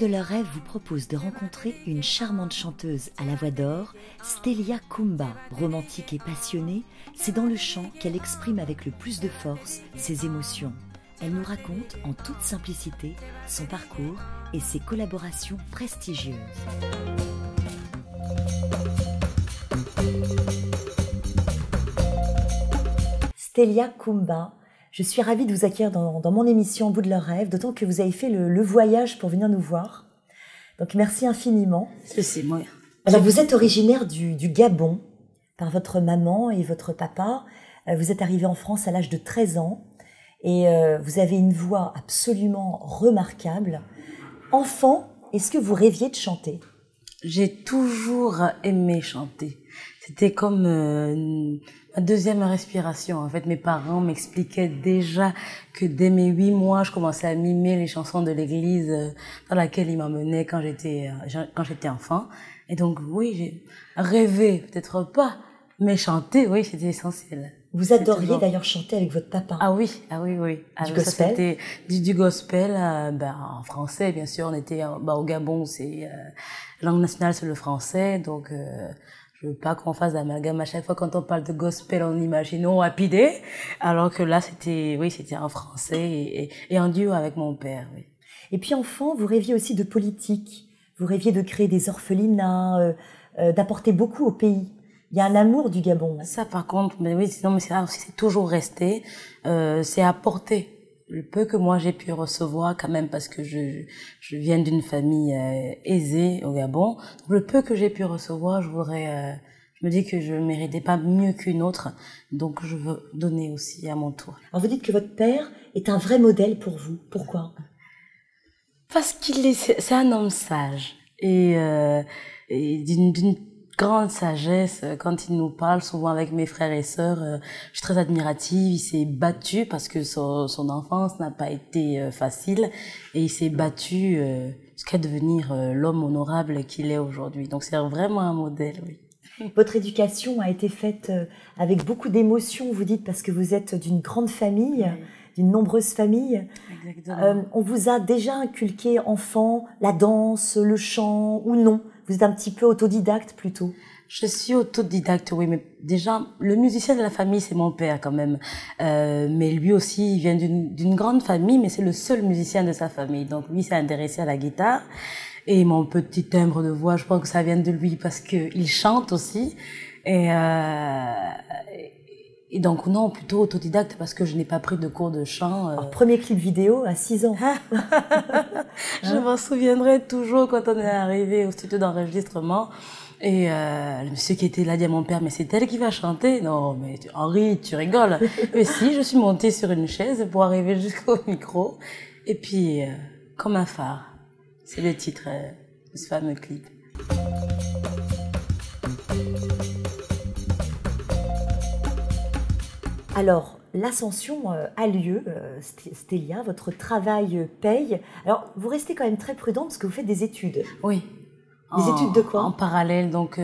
de leurs rêves vous propose de rencontrer une charmante chanteuse à la voix d'or, Stélia Kumba. Romantique et passionnée, c'est dans le chant qu'elle exprime avec le plus de force ses émotions. Elle nous raconte en toute simplicité son parcours et ses collaborations prestigieuses. Stélia Kumba, je suis ravie de vous accueillir dans mon émission Au bout de leurs rêves, d'autant que vous avez fait le voyage pour venir nous voir. Donc merci infiniment. C'est moi. Alors vous êtes originaire du Gabon par votre maman et votre papa. Vous êtes arrivé en France à l'âge de 13 ans et vous avez une voix absolument remarquable. Enfant, est-ce que vous rêviez de chanter? J'ai toujours aimé chanter. C'était comme ma deuxième respiration. En fait, mes parents m'expliquaient déjà que dès mes 8 mois, je commençais à mimer les chansons de l'église dans laquelle ils m'emmenaient quand j'étais enfant. Et donc, oui, j'ai rêvé, peut-être pas, mais chanter, oui, c'était essentiel. Vous adoriez d'ailleurs chanter avec votre papa. Ah oui. Du gospel? Ça, c'était du gospel, en français, bien sûr. On était au Gabon, c'est langue nationale, c'est le français, donc je veux pas qu'on fasse d'amalgame. À chaque fois quand on parle de gospel, on imagine Wapidé, alors que là, c'était en français et en duo avec mon père, oui. Et puis enfant, vous rêviez aussi de politique. Vous rêviez de créer des orphelinats, d'apporter beaucoup au pays. Il y a un amour du Gabon. Ça, par contre, mais oui, sinon, mais c'est toujours resté. C'est apporter le peu que moi j'ai pu recevoir quand même, parce que je viens d'une famille aisée au Gabon. Donc, le peu que j'ai pu recevoir, je me dis que je méritais pas mieux qu'une autre. Donc, je veux donner aussi à mon tour. Alors, vous dites que votre père est un vrai modèle pour vous. Pourquoi? Parce c'est un homme sage et d'une grande sagesse. Quand il nous parle, souvent avec mes frères et sœurs, je suis très admirative. Il s'est battu parce que son enfance n'a pas été facile, et il s'est battu jusqu'à devenir l'homme honorable qu'il est aujourd'hui. Donc c'est vraiment un modèle, oui. Votre éducation a été faite avec beaucoup d'émotion, vous dites, parce que vous êtes d'une grande famille, oui, d'une nombreuse famille. Exactement. On vous a déjà inculqué, enfant, la danse, le chant, ou non? Vous êtes un petit peu autodidacte plutôt? Je suis autodidacte, oui, mais déjà, le musicien de la famille, c'est mon père quand même. Mais lui aussi, il vient d'une grande famille, mais c'est le seul musicien de sa famille. Donc lui s'est intéressé à la guitare. Et mon petit timbre de voix, je pense que ça vient de lui parce qu'il chante aussi. Et donc non, plutôt autodidacte parce que je n'ai pas pris de cours de chant. Alors, premier clip vidéo à 6 ans. Je m'en souviendrai toujours quand on est arrivé au studio d'enregistrement. Et le monsieur qui était là dit à mon père, mais c'est elle qui va chanter? Non, mais Henri, tu rigoles. Mais si, je suis montée sur une chaise pour arriver jusqu'au micro. Et puis, comme un phare. C'est le titre de ce fameux clip. Alors, l'ascension a lieu, Stélia, votre travail paye. Alors, vous restez quand même très prudente parce que vous faites des études. Oui. Des études de quoi? En parallèle. Donc,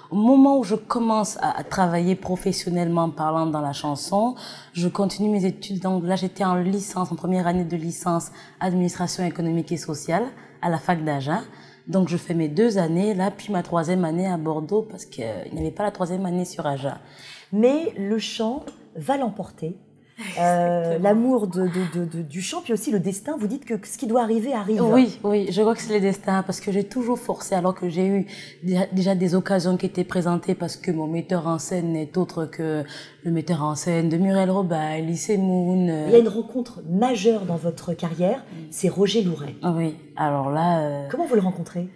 au moment où je commence à travailler professionnellement parlant dans la chanson, je continue mes études. Donc là, j'étais en licence, en première année de licence administration économique et sociale à la fac d'Agen. Donc, je fais mes 2 années là, puis ma 3e année à Bordeaux parce qu'il n'y avait pas la 3e année sur Agen. Mais le chant va l'emporter. L'amour du chant, puis aussi le destin. Vous dites que ce qui doit arriver arrive. Oui, je crois que c'est le destin parce que j'ai toujours forcé, alors que j'ai eu déjà des occasions qui étaient présentées parce que mon metteur en scène n'est autre que le metteur en scène de Muriel Robin, Lycée Moon. Il y a une rencontre majeure dans votre carrière, c'est Roger Louret. Oui, alors là... Comment vous le rencontrez?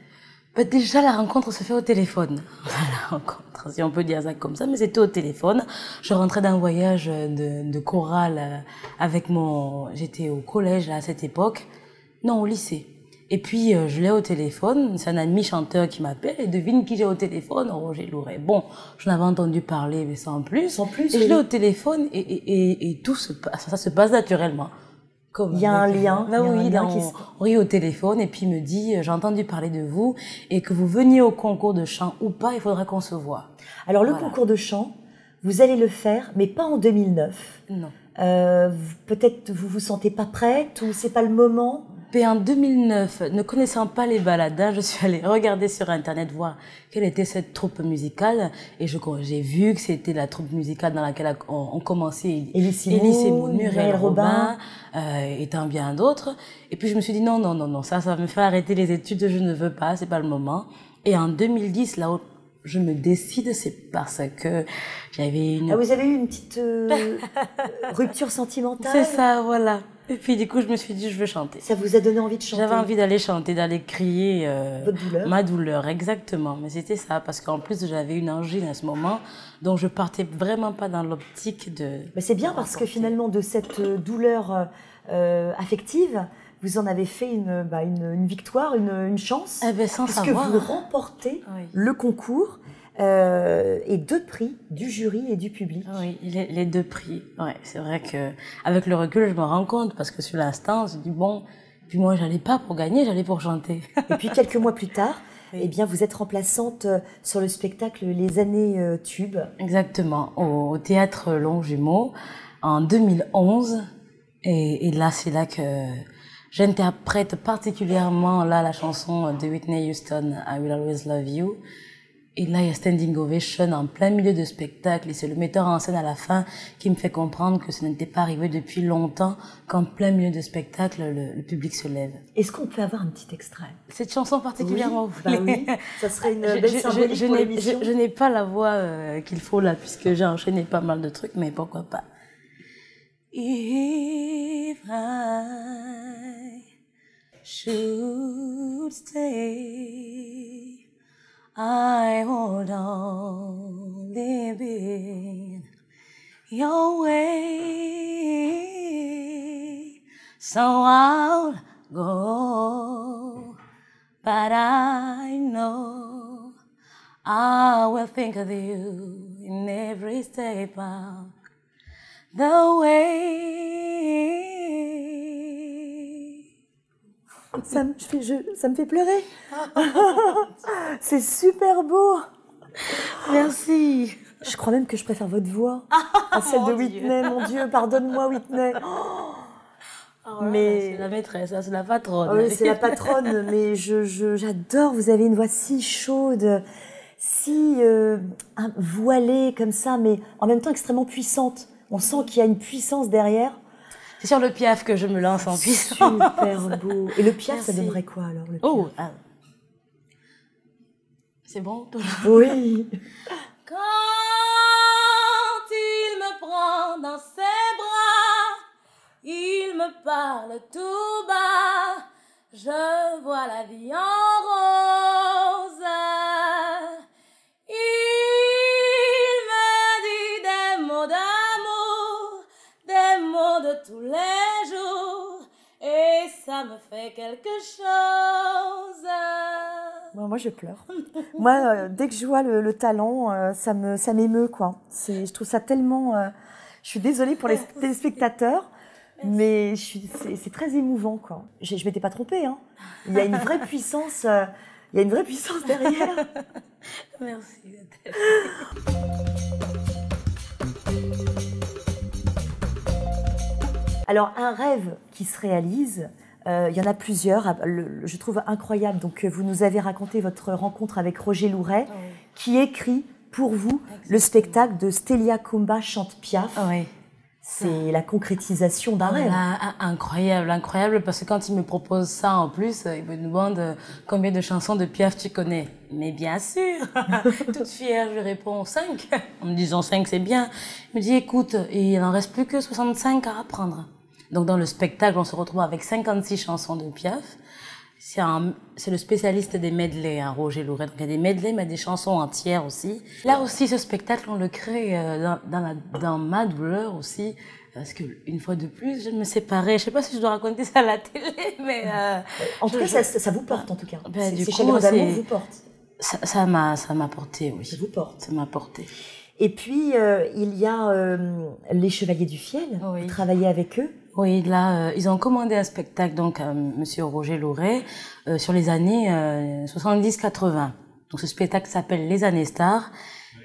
Déjà, la rencontre se fait au téléphone. La rencontre, si on peut dire ça comme ça, mais c'était au téléphone. Je rentrais d'un voyage de chorale avec j'étais au collège à cette époque. Non, au lycée. Et puis, je l'ai au téléphone. C'est un ami chanteur qui m'appelle et devine qui j'ai au téléphone? Roger Louret. Bon, je n'avais entendu parler, mais sans plus. Sans plus. Et je l'ai au téléphone et tout ça se passe naturellement. Il y a un lien. On rit au téléphone et puis il me dit, j'ai entendu parler de vous et que vous veniez au concours de chant ou pas, il faudra qu'on se voit. Alors le concours de chant, vous allez le faire, mais pas en 2009. Non. Peut-être vous vous sentez pas prête ou c'est pas le moment? Et en 2009, ne connaissant pas les baladins, je suis allée regarder sur Internet voir quelle était cette troupe musicale. Et j'ai vu que c'était la troupe musicale dans laquelle on commençait Elie Semoun, Muriel Robin, et tant bien d'autres. Et puis je me suis dit non, ça me fait arrêter les études, je ne veux pas, c'est pas le moment. Et en 2010, là où je me décide, c'est parce que j'avais une... Ah, vous avez eu une petite rupture sentimentale? C'est ça, voilà. Et puis du coup, je me suis dit, je veux chanter. Ça vous a donné envie de chanter? J'avais envie d'aller chanter, d'aller crier votre douleur? Ma douleur, exactement. Mais c'était ça, parce qu'en plus, j'avais une angine à ce moment, donc je partais vraiment pas dans l'optique de... Mais c'est bien parce que finalement, de cette douleur affective, vous en avez fait une victoire, une chance, eh ben, sans puisque savoir. vous remportez le concours et 2 prix du jury et du public. Oui, les 2 prix. Ouais, c'est vrai que avec le recul, je me rends compte parce que sur l'instant, je dis bon, puis moi j'allais pas pour gagner, j'allais pour chanter. Et puis quelques mois plus tard, eh bien vous êtes remplaçante sur le spectacle Les Années Tubes. Exactement, au théâtre Longjumeau en 2011. Et là, c'est là que j'interprète particulièrement la chanson de Whitney Houston, I Will Always Love You. Et là, il y a standing ovation en plein milieu de spectacle et c'est le metteur en scène à la fin qui me fait comprendre que ce n'était pas arrivé depuis longtemps qu'en plein milieu de spectacle, le public se lève. Est-ce qu'on peut avoir un petit extrait? Cette chanson particulièrement, oui, ça serait une belle symbolique pour l'émission. Je n'ai pas la voix qu'il faut là puisque j'ai enchaîné pas mal de trucs, mais pourquoi pas. If I should stay, I would only be your way, so I'll go, but I know I will think of you in every step of the way. Ça me fait pleurer. C'est super beau. Merci. Je crois même que je préfère votre voix à celle de Whitney. Mon Dieu, pardonne-moi Whitney. Mais c'est la maîtresse, c'est la patronne. Oui, c'est la patronne, mais j'adore. Vous avez une voix si chaude, si voilée comme ça, mais en même temps extrêmement puissante. On sent qu'il y a une puissance derrière. C'est sur le Piaf que je me lance en puissance. Super beau. Et le Piaf, Merci. ça donnerait quoi alors le Piaf? Oh, c'est bon? Oui. Quand il me prend dans ses bras, il me parle tout bas, je vois la vie en rose. Il me dit des mots d'amour, des mots de tous les jours, et ça me fait quelque chose. Bon, moi, je pleure. Moi, dès que je vois le talent, ça m'émeut, quoi. Je trouve ça tellement... je suis désolée pour les téléspectateurs, mais c'est très émouvant, quoi. Je m'étais pas trompée, hein. Il y a une vraie puissance, derrière. Merci. Alors, un rêve qui se réalise, il y en a plusieurs, je trouve incroyable. Donc, vous nous avez raconté votre rencontre avec Roger Louret, qui écrit pour vous le spectacle de Stélia Kumba chante Piaf. Oui. C'est la concrétisation d'un rêve. Incroyable, parce que quand il me propose ça en plus, il me demande combien de chansons de Piaf tu connais. Mais bien sûr, toute fière, je lui réponds 5. En me disant 5, c'est bien. Il me dit, écoute, il n'en reste plus que 65 à apprendre. Donc dans le spectacle, on se retrouve avec 56 chansons de Piaf. C'est le spécialiste des medleys, hein, Roger Louret. Donc il y a des medleys, mais des chansons entières aussi. Là aussi, ce spectacle, on le crée dans ma douleur aussi. Parce que une fois de plus, je me séparais. Je sais pas si je dois raconter ça à la télé, mais en tout cas, ça vous porte en tout cas. Ben, Ces chagrins d'amour vous portent. Ça m'a porté, oui. Ça vous porte. Ça m'a porté. Et puis il y a les Chevaliers du Fiel. Oui. Vous travaillez avec eux. Oui, là, ils ont commandé un spectacle donc à Monsieur Roger Louret sur les années 70-80. Donc ce spectacle s'appelle Les Années Stars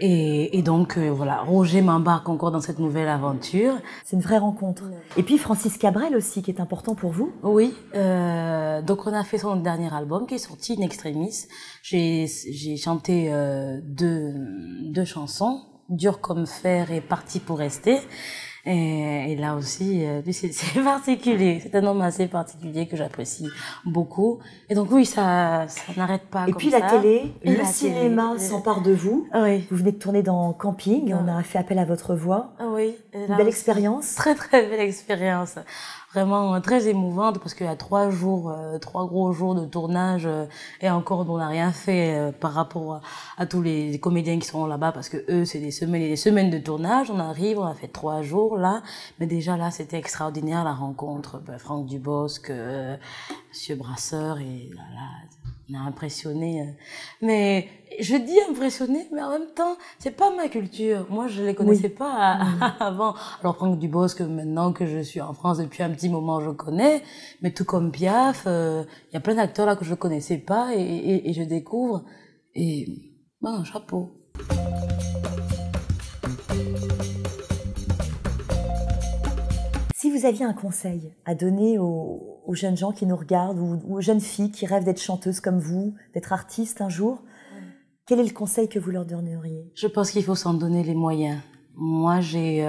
Et donc, voilà, Roger m'embarque encore dans cette nouvelle aventure. C'est une vraie rencontre. Et puis Francis Cabrel aussi, qui est important pour vous. Oui, donc on a fait son dernier album qui est sorti, In Extremis. J'ai chanté deux chansons, Dur comme fer et Parti pour rester. Et là aussi, lui, c'est particulier. C'est un homme assez particulier que j'apprécie beaucoup. Et donc oui, ça n'arrête pas. Et comme puis ça. la télé, Et le la cinéma télé. s'empare de vous. Oui. Vous venez de tourner dans Camping, on a fait appel à votre voix. Oui. Une belle expérience. Très très belle expérience. Vraiment très émouvante parce qu'il y a 3 gros jours de tournage et encore on n'a rien fait par rapport à tous les comédiens qui seront là-bas parce que eux c'est des semaines et des semaines de tournage. On arrive, on a fait 3 jours là, mais déjà là c'était extraordinaire la rencontre. Franck Dubosc, Monsieur Brasseur et là on a impressionné. Mais je dis impressionné, mais en même temps, c'est pas ma culture. Moi, je les connaissais pas avant. Alors, Franck Dubosc, maintenant que je suis en France depuis un petit moment, je connais. Mais tout comme Piaf, il y a plein d'acteurs là que je connaissais pas et je découvre. Et, ben, chapeau. Si vous aviez un conseil à donner aux jeunes gens qui nous regardent ou aux jeunes filles qui rêvent d'être chanteuses comme vous, d'être artistes un jour, quel est le conseil que vous leur donneriez? Je pense qu'il faut s'en donner les moyens. Moi, j'ai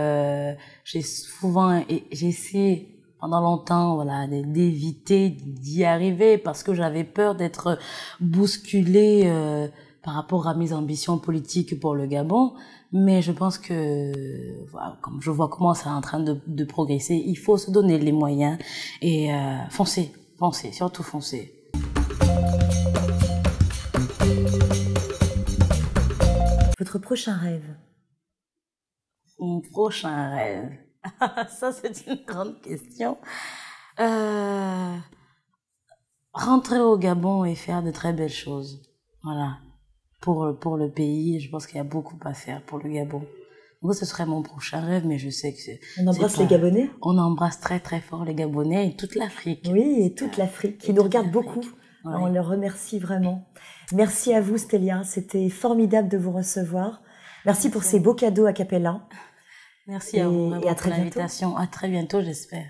souvent essayé pendant longtemps, voilà, d'éviter d'y arriver parce que j'avais peur d'être bousculée par rapport à mes ambitions politiques pour le Gabon. Mais je pense que, voilà, comme je vois comment c'est en train de progresser, il faut se donner les moyens et foncer, surtout foncer. Votre prochain rêve? Mon prochain rêve. Ça, c'est une grande question. Rentrer au Gabon et faire de très belles choses. Voilà. Pour le pays, je pense qu'il y a beaucoup à faire pour le Gabon. Donc, ce serait mon prochain rêve, mais je sais que c'est... On embrasse les Gabonais? On embrasse très très fort les Gabonais et toute l'Afrique. Oui, et toute l'Afrique, qui nous regarde beaucoup. Ouais. On leur remercie vraiment. Merci à vous, Stélia. C'était formidable de vous recevoir. Merci pour ces beaux cadeaux a cappella. Merci à vous pour l'invitation. À très bientôt, j'espère.